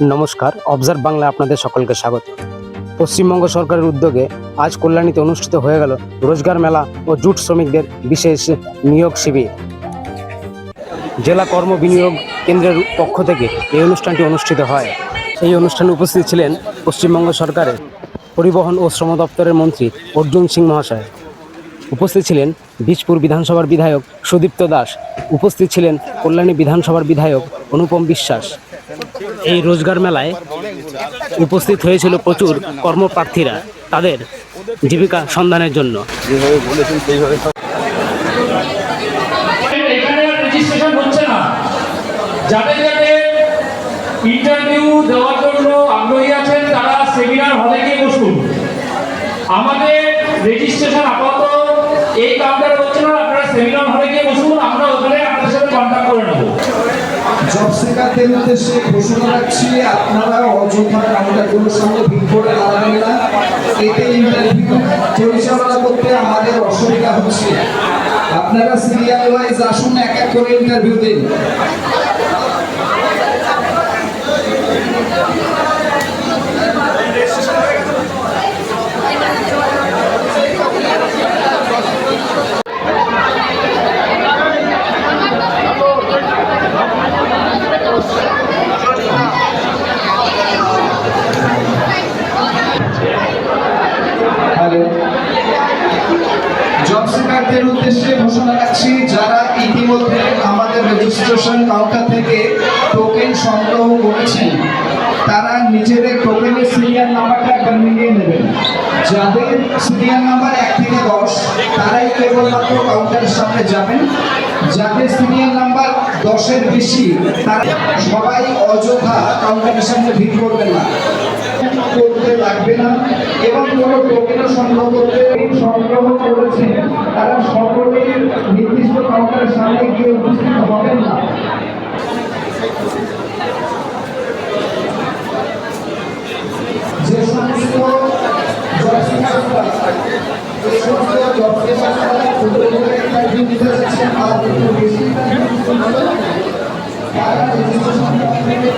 নমস্কার, অবজার্ভ বাংলা আপনাদের সকলকে স্বাগত। পশ্চিমবঙ্গ সরকারের উদ্যোগে আজ কল্যাণীতে অনুষ্ঠিত হয়ে গেল রোজগার মেলা ও জুট শ্রমিকদের বিশেষ নিয়োগ শিবির। জেলা কর্ম বিনিয়োগ কেন্দ্রের পক্ষ থেকে এই অনুষ্ঠানটি অনুষ্ঠিত হয়। এই অনুষ্ঠানে উপস্থিত ছিলেন পশ্চিমবঙ্গ সরকারের পরিবহন ও শ্রম দপ্তরের মন্ত্রী অর্জুন সিং মহাশয়। উপস্থিত ছিলেন বীজপুর বিধানসভার বিধায়ক সুদীপ্ত দাস। উপস্থিত ছিলেন কল্যাণী বিধানসভার বিধায়ক অনুপম বিশ্বাস। এই রোজগার মেলায় উপস্থিত হয়েছিল প্রচুর কর্মপ্রার্থীরা তাদের জীবিকা সন্ধানের জন্য। যাদের যাদের ইন্টারভিউ দেওয়ার জন্য আগ্রহী আছেন তারা সেমিনার হলে গিয়ে বসুন। আমাদের রেজিস্ট্রেশন আপাতত এই কাউন্টারে হচ্ছে না, আপনারা সেমিনার হলে গিয়ে বসুন, আমরা ওখানে আপনাদের সাথে কন্ট্যাক্ট করে নেব। জব সিকারদের উদ্দেশ্যে ঘোষণা রাখছি, আপনারা অযথা কাউন্টারগুলোর সঙ্গে ভিড় করে দাঁড়াবেন না। এতে ইন্টারভিউ পরিচালনা করতে আমাদের অসুবিধা হচ্ছে। আপনারা সিরিয়াল ওয়াইজ আসুন, এক এক করে ইন্টারভিউ দিন। জব সিকারদের উদ্দেশ্যে ঘোষণা রাখছি, যারা ইতিমধ্যে আমাদের রেজিস্ট্রেশন কাউন্টার থেকে টোকেন সংগ্রহ করেছেন তারা নিজেদের টোকেনের সিরিয়াল নাম্বারটা একবার মিলিয়ে নেবেন। যাদের সিরিয়াল নাম্বার 1 থেকে 10 তারাই কেবলমাত্র কাউন্টারের সামনে যাবেন। যাদের সিরিয়াল নাম্বার 10-এর বেশি তারা সবাই অযথা কাউন্টারের সামনে ভিড় করবেন না, করতে লাগবে না। এবং কোনো টোকেনও সংগ্রহ করেছেন তারা সকলেই নির্দিষ্ট কাউন্টারের সামনে গিয়ে উপস্থিত হবেন না। যে সমস্ত জব সিকাররা ইন্টারভিউ দিতে যাচ্ছেন আর একটু বেশি তারা রেজিস্ট্রেশন থেকে